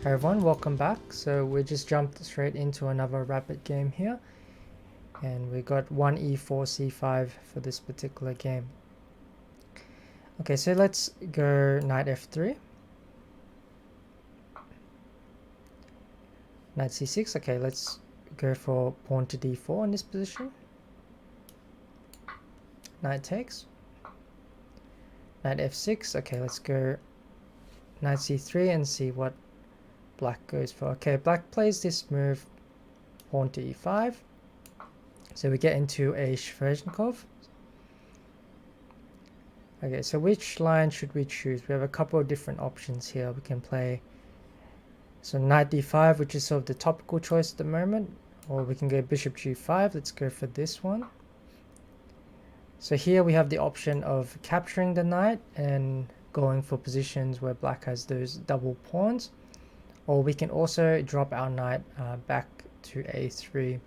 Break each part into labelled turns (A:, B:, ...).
A: Hi everyone, welcome back. So we just jumped straight into another rapid game here, and we got 1e4 c5 for this particular game. Okay, so let's go knight f3, knight c6. Okay, let's go for pawn to d4 in this position. Knight takes, knight f6. Okay, let's go knight c3 and see what black goes for. Okay, black plays this move, pawn to e5. So we get into a Sveshnikov. Okay, so which line should we choose? We have a couple of different options here. We can play so knight d5, which is sort of the topical choice at the moment, or we can go bishop g5. Let's go for this one. So here we have the option of capturing the knight and going for positions where black has those double pawns, or we can also drop our knight back to a3.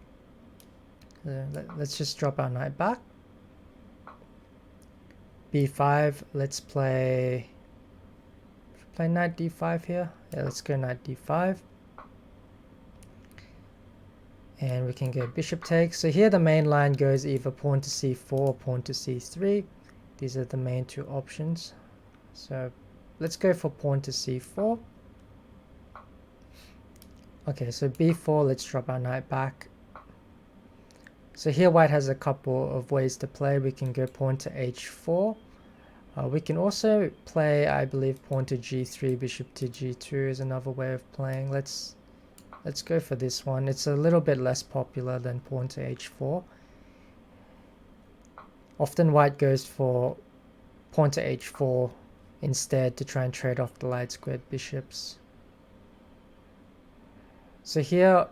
A: Let's just drop our knight back. b5, let's play knight d5 here. Yeah, let's go knight d5. And we can go bishop takes. So here the main line goes either pawn to c4 or pawn to c3. These are the main two options. So let's go for pawn to c4. Okay, so b4, let's drop our knight back. So here white has a couple of ways to play. We can go pawn to h4. We can also play, I believe, pawn to g3, bishop to g2 is another way of playing. Let's go for this one. It's a little bit less popular than pawn to h4. Often white goes for pawn to h4 instead to try and trade off the light squared bishops. So here,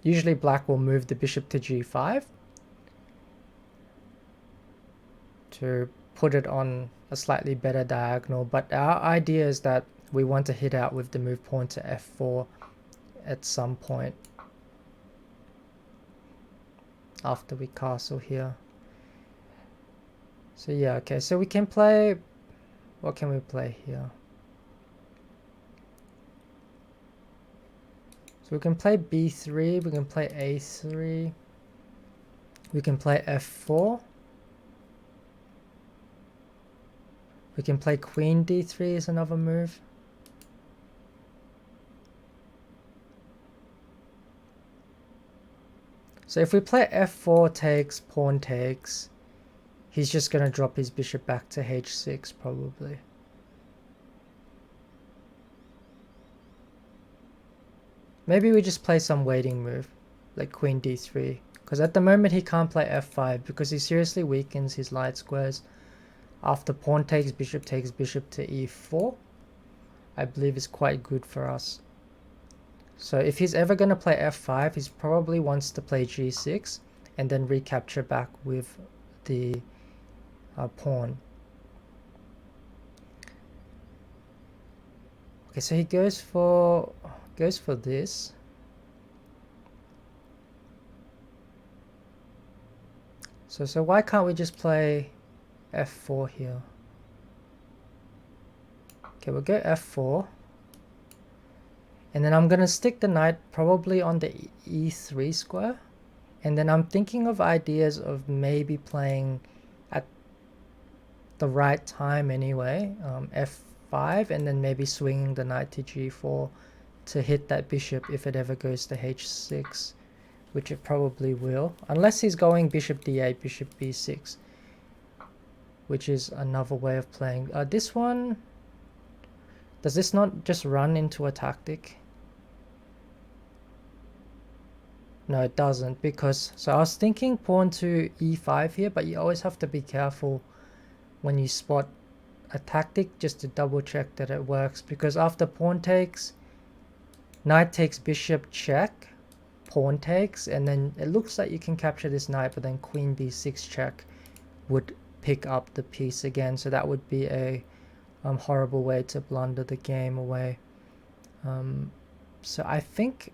A: usually black will move the bishop to g5 to put it on a slightly better diagonal, but our idea is that we want to hit out with the move pawn to f4 at some point after we castle here. So yeah, okay, so we can play, what can we play here? So we can play b3, we can play a3, we can play f4, we can play queen d3 is another move. So if we play f4 takes, pawn takes, he's just going to drop his bishop back to h6 probably. Maybe we just play some waiting move, like queen d3, because at the moment he can't play f5 because he seriously weakens his light squares. After pawn takes bishop to e4, I believe is quite good for us. So if he's ever going to play f5, he probably wants to play g6 and then recapture back with the pawn. Okay, so he goes for this. So why can't we just play f4 here? Okay, we'll go f4. And then I'm going to stick the knight probably on the e3 square. And then I'm thinking of ideas of maybe playing at the right time anyway, f5, and then maybe swinging the knight to g4 to hit that bishop if it ever goes to h6, which it probably will. Unless he's going bishop d8, bishop b6, which is another way of playing. This one, does this not just run into a tactic? No, it doesn't, because so I was thinking pawn to e5 here, but you always have to be careful when you spot a tactic just to double check that it works, because after pawn takes, knight takes bishop check, pawn takes, and then it looks like you can capture this knight, but then queen b6 check would pick up the piece again, so that would be a horrible way to blunder the game away. So I think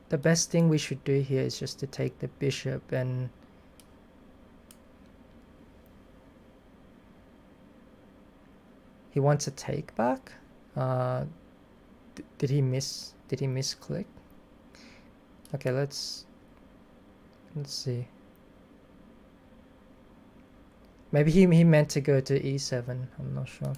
A: the best thing we should do here is just to take the bishop, and he wants a take back. Did he misclick? Okay, let's see. Maybe he meant to go to e7. I'm not sure.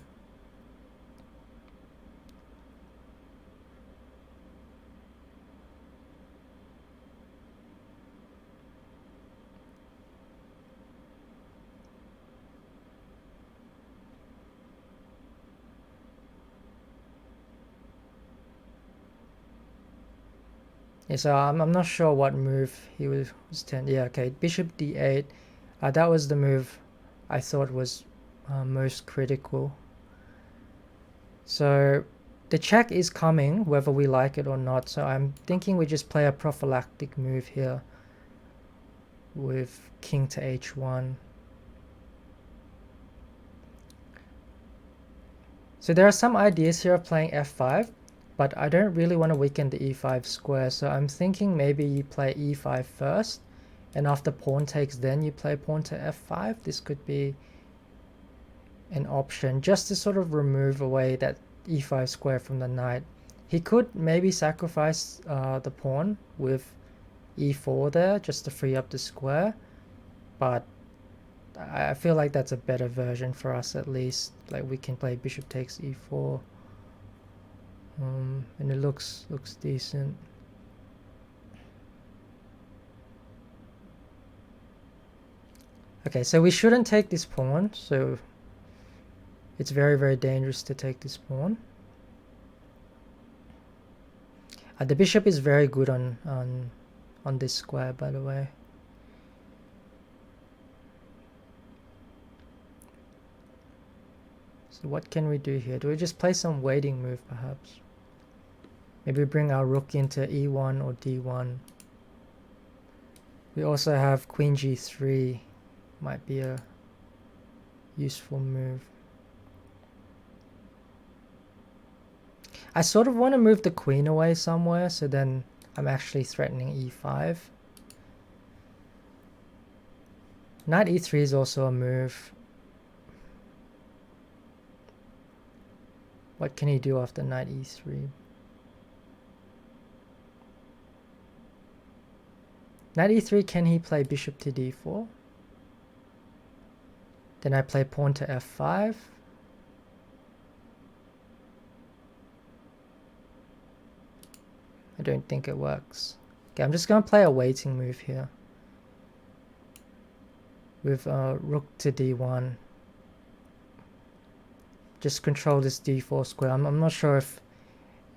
A: Yeah, so I'm not sure what move he was 10. Yeah, okay, bishop d8. That was the move I thought was most critical. So the check is coming whether we like it or not, so I'm thinking we just play a prophylactic move here with king to h1. So there are some ideas here of playing f5, but I don't really want to weaken the e5 square, so I'm thinking maybe you play e5 first, and after pawn takes then you play pawn to f5. This could be an option just to sort of remove away that e5 square from the knight. He could maybe sacrifice the pawn with e4 there just to free up the square, but I feel like that's a better version for us at least. Like we can play bishop takes e4, and it looks decent. Okay, so we shouldn't take this pawn, so it's very dangerous to take this pawn. The bishop is very good on this square, by the way. So what can we do here? Do we just play some waiting move perhaps? Maybe bring our rook into e1 or d1. We also have queen g3, might be a useful move. I sort of want to move the queen away somewhere, so then I'm actually threatening e5. Knight e3 is also a move. What can he do after knight e3? Knight e3, can he play bishop to d4? Then I play pawn to f5. I don't think it works. Okay, I'm just going to play a waiting move here. With rook to d1. Just control this d4 square. I'm not sure if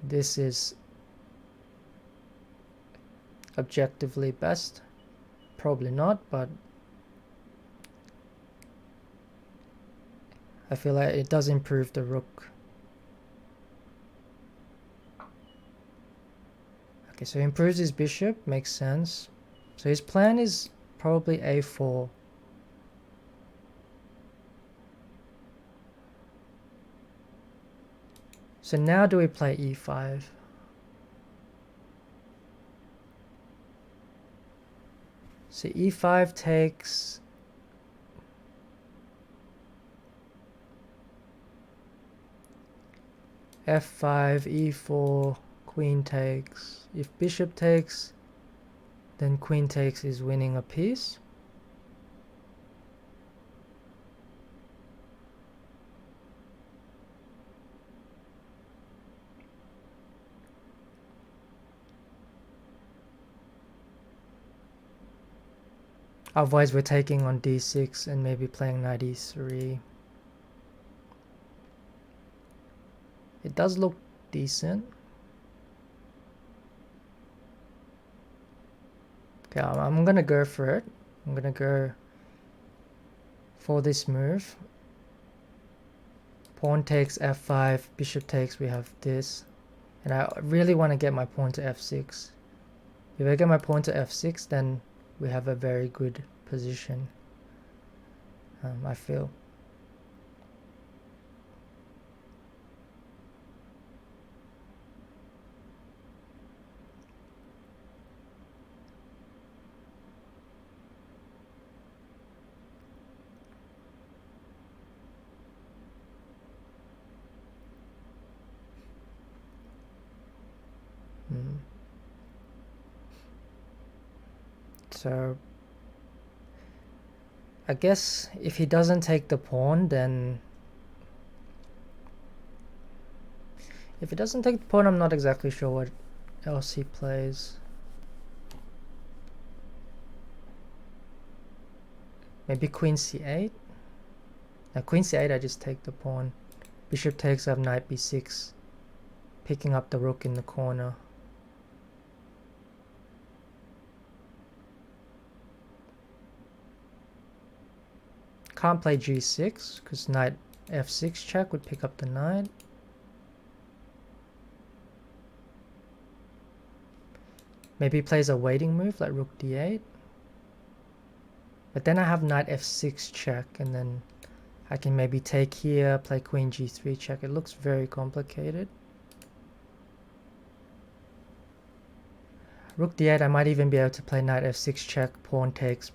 A: this is objectively best. Probably not, but I feel like it does improve the rook. Okay, so he improves his bishop, makes sense. So his plan is probably a4. So now do we play e5? So e5 takes... f5, e4, queen takes. If bishop takes, then queen takes is winning a piece. Otherwise we're taking on d6 and maybe playing knight e3. It does look decent. Okay, I'm gonna go for it. I'm gonna go for this move. Pawn takes f5, bishop takes, we have this. And I really want to get my pawn to f6. If I get my pawn to f6, then we have a very good position, I feel. So I guess if he doesn't take the pawn, then if he doesn't take the pawn, I'm not exactly sure what else he plays. Maybe queen c8. Now queen c8, I just take the pawn. Bishop takes, I have knight b6, picking up the rook in the corner. Can't play g6 because knight f6 check would pick up the knight. Maybe he plays a waiting move like rook d8. But then I have knight f6 check, and then I can maybe take here, play queen g3 check. It looks very complicated. Rook d8, I might even be able to play knight f6 check, pawn takes,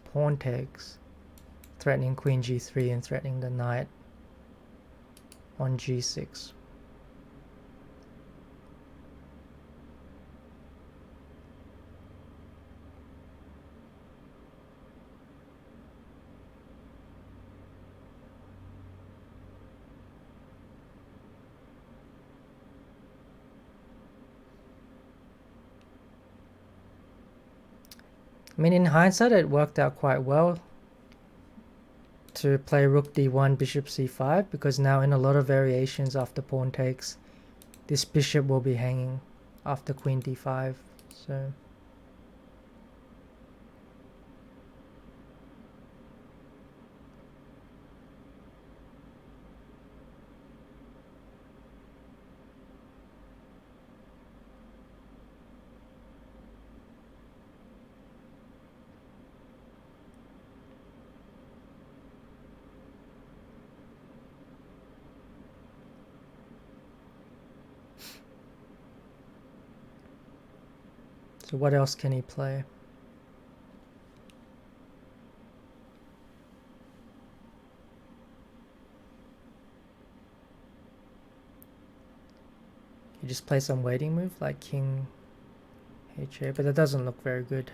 A: threatening queen g3 and threatening the knight on g6. I mean, in hindsight, it worked out quite well to play rook d1, bishop c5, because now in a lot of variations after pawn takes, this bishop will be hanging after queen d5. So what else can he play? He just plays some waiting move like king h8, but that doesn't look very good.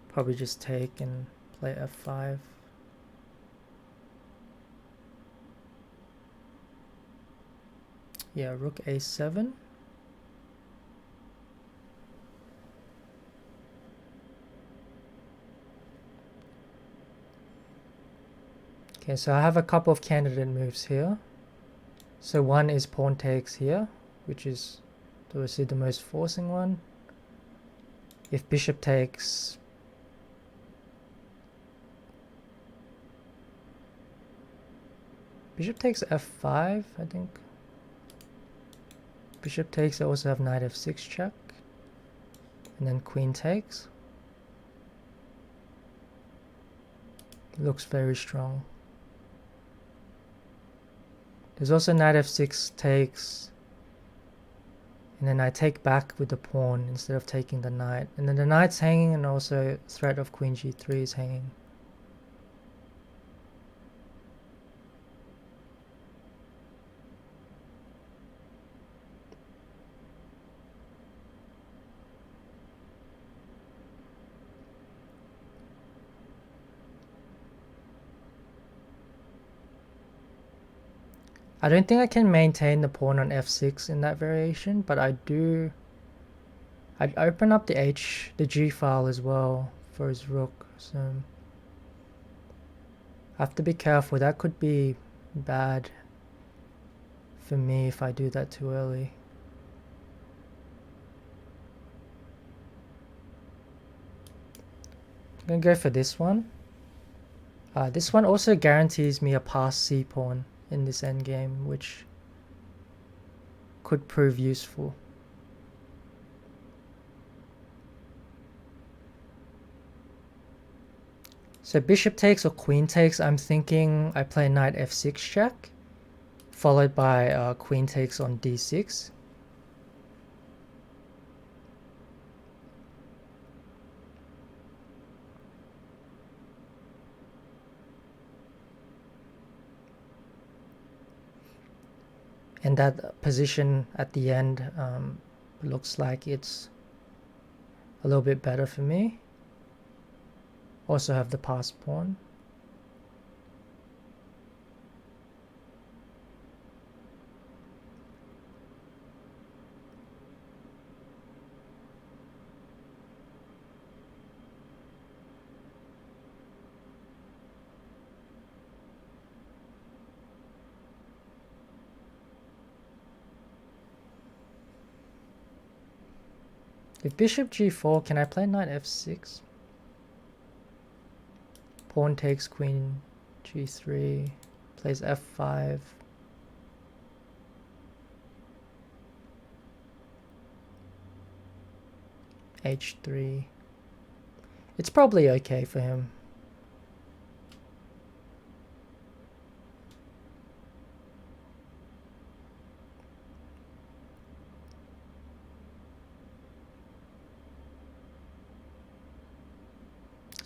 A: Probably just take and play f5. Yeah, rook a7. Okay, so I have a couple of candidate moves here. So one is pawn takes here, which is obviously the most forcing one. If bishop takes, f5, I think. Bishop takes, I also have knight f6 check. And then queen takes. Looks very strong. There's also knight f6 takes, and then I take back with the pawn instead of taking the knight. And then the knight's hanging, and also threat of queen g3 is hanging. I don't think I can maintain the pawn on f6 in that variation, but I'd open up the g file as well for his rook, so I have to be careful. That could be bad for me if I do that too early. I'm gonna go for this one. This one also guarantees me a passed c pawn in this endgame, which could prove useful. So bishop takes or queen takes, I'm thinking I play knight f6 check, followed by queen takes on d6. And that position at the end looks like it's a little bit better for me. Also have the passed pawn. If bishop g4, can I play knight f6? Pawn takes queen g3, plays f5. h3. It's probably okay for him.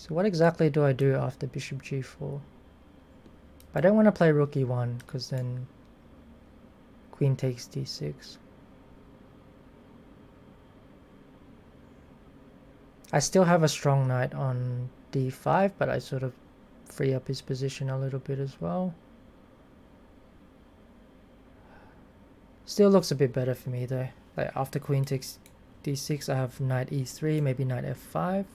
A: So what exactly do I do after bishop g4? I don't want to play rook e1 because then queen takes d6. I still have a strong knight on d5, but I sort of free up his position a little bit as well. Still looks a bit better for me though. Like after queen takes d6, I have knight e3, maybe knight f5.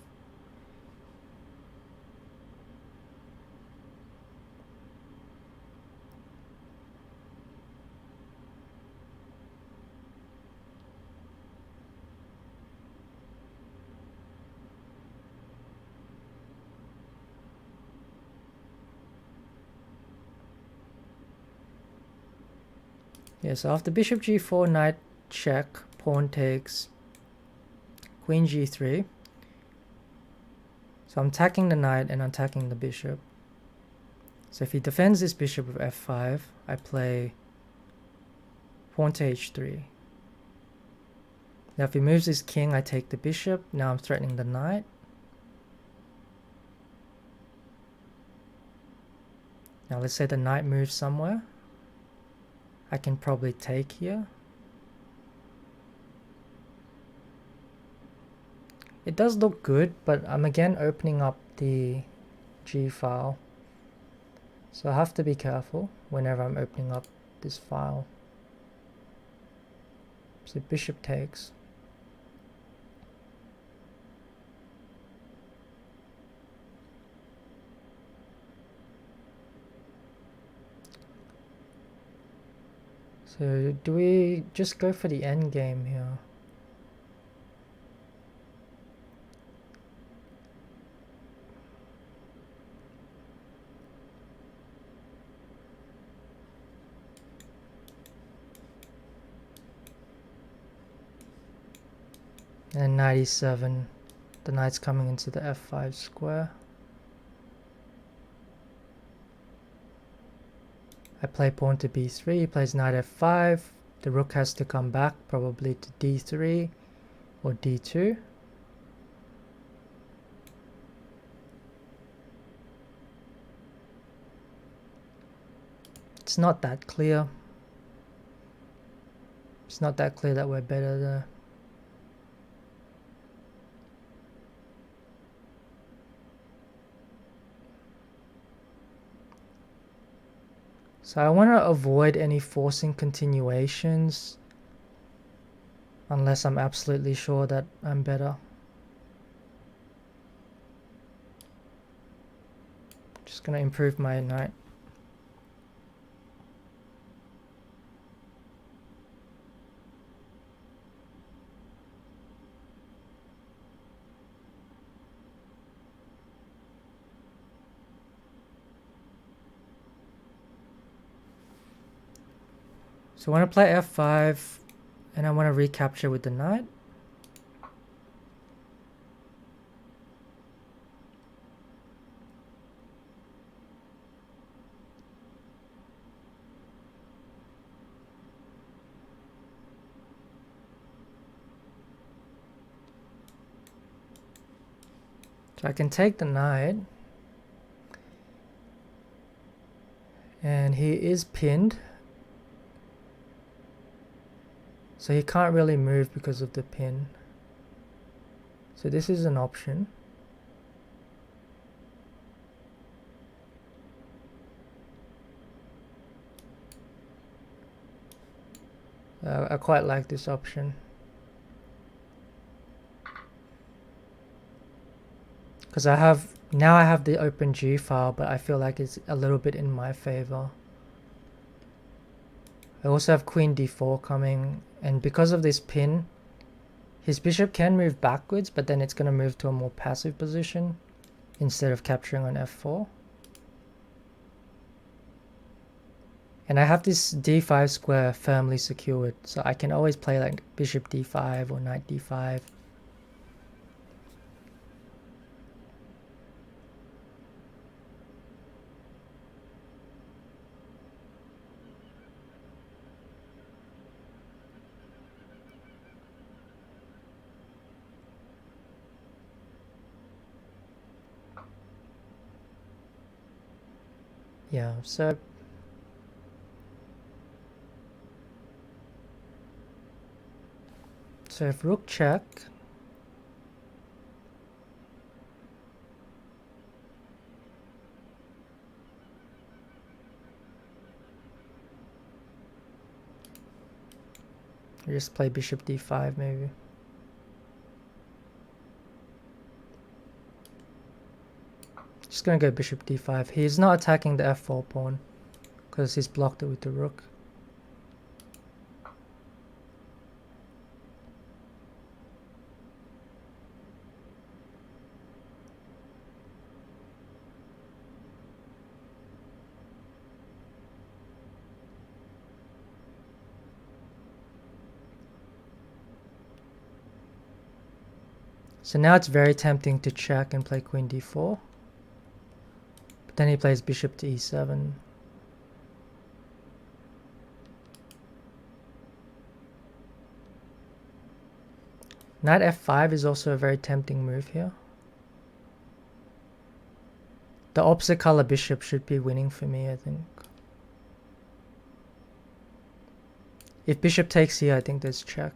A: Yeah, so after bishop g4, knight check, pawn takes, queen g3. So I'm attacking the knight and attacking the bishop. So if he defends this bishop with f5, I play pawn to h3. Now if he moves his king, I take the bishop. Now I'm threatening the knight. Now let's say the knight moves somewhere. I can probably take here. It does look good, but I'm again opening up the G file. So I have to be careful whenever I'm opening up this file. So bishop takes. So do we just go for the end game here? And 97, the knight's coming into the f5 square. I play pawn to b3, he plays knight f5, the rook has to come back probably to d3 or d2. It's not that clear. It's not that clear that we're better there. So I want to avoid any forcing continuations unless I'm absolutely sure that I'm better. Just going to improve my knight. So I want to play f5 and I want to recapture with the knight. So I can take the knight. And he is pinned. So he can't really move because of the pin. So this is an option. I quite like this option. Because I have the open G file, but I feel like it's a little bit in my favor. I also have Queen D4 coming, and because of this pin, his bishop can move backwards, but then it's going to move to a more passive position instead of capturing on F4. And I have this D5 square firmly secured, so I can always play like bishop D5 or knight D5. Yeah, so if rook check, I just play bishop D5 maybe. Just gonna go bishop D5. He's not attacking the F4 pawn because he's blocked it with the rook. So now it's very tempting to check and play queen d4. But then he plays bishop to e7. Knight f5 is also a very tempting move here. The opposite color bishop should be winning for me, I think. If bishop takes here, I think there's check.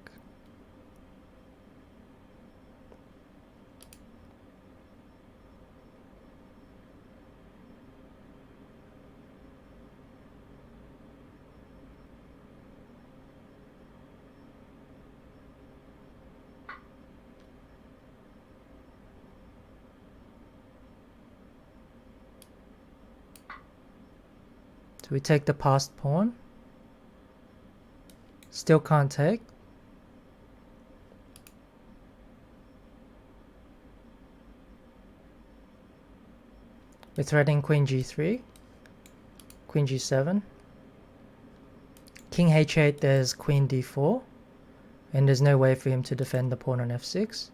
A: So we take the passed pawn. Still can't take. We're threatening queen g3, queen g7. King h8, there's queen d4, and there's no way for him to defend the pawn on f6.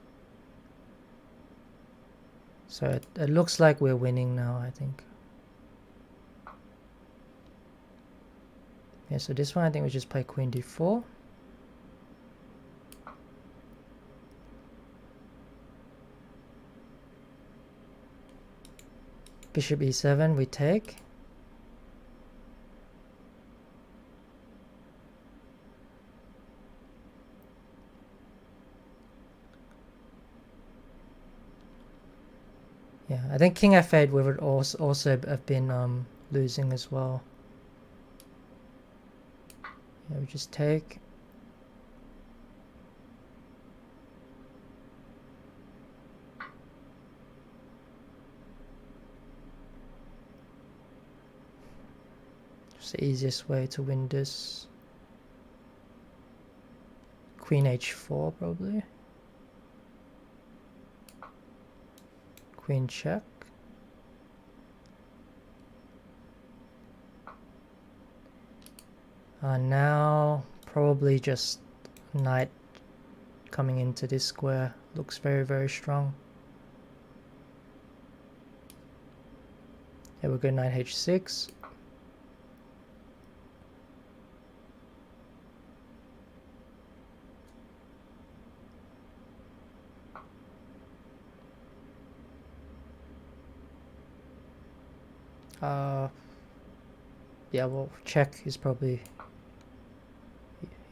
A: So it looks like we're winning now, I think. Yeah, so this one I think we just play queen d4. Bishop e7, we take. Yeah, I think king f8 we would also have been losing as well. Yeah, we just take. It's the easiest way to win this. Queen h4 probably. Queen check. Now probably just knight coming into this square. Looks very, very strong. Yeah, we'll go knight h6. Yeah, well, check is probably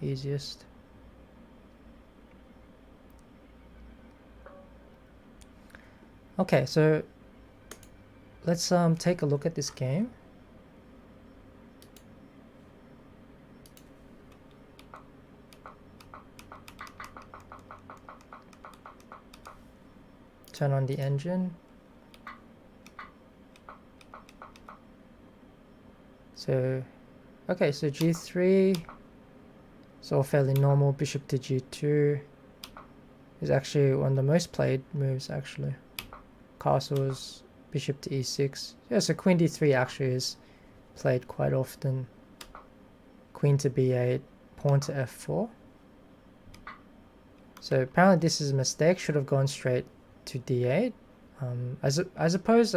A: easiest. Okay, so let's take a look at this game. Turn on the engine. So, okay, so g3 is all fairly normal. Bishop to g2 is actually one of the most played moves, actually. Castles, bishop to e6. Yeah, so queen d3 actually is played quite often. Queen to b8, pawn to f4. So apparently this is a mistake. Should have gone straight to d8. I suppose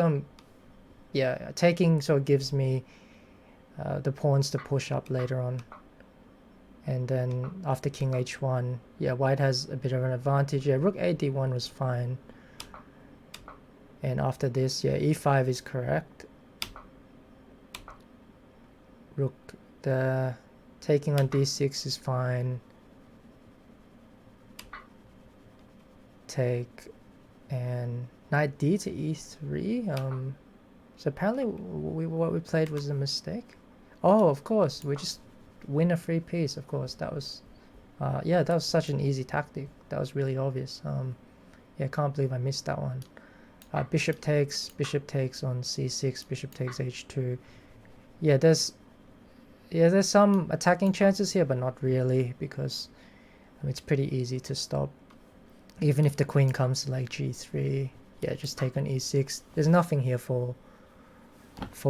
A: yeah, taking sort of gives me the pawns to push up later on. And then after king h1, yeah, white has a bit of an advantage. Yeah, rook a d1 was fine. And after this, yeah, e5 is correct. Rook, the taking on d6 is fine. Take, and knight d to e3. So apparently what we played was a mistake. Oh, of course, we just win a free piece. Of course, that was yeah, that was such an easy tactic. That was really obvious. Yeah, I can't believe I missed that one. Bishop takes on c6, bishop takes h2. Yeah, there's some attacking chances here, but not really, because it's pretty easy to stop. Even if the queen comes to like g3, yeah, just take on e6. There's nothing here for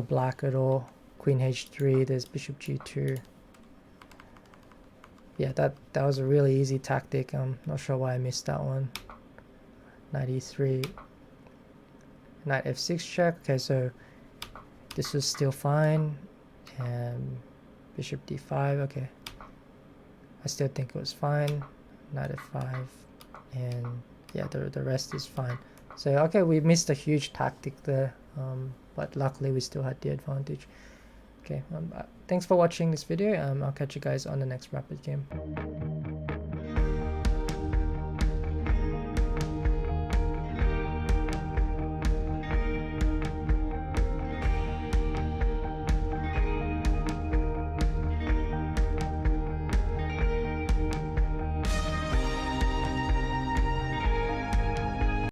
A: black at all. Queen h3, there's bishop g2. Yeah, that was a really easy tactic. I'm not sure why I missed that one. Knight e3, knight f6 check. Okay, so this was still fine. And bishop d5. Okay, I still think it was fine. Knight f5, and yeah, the rest is fine. So okay, we missed a huge tactic there, but luckily we still had the advantage. Okay, thanks for watching this video. I'll catch you guys on the next rapid game.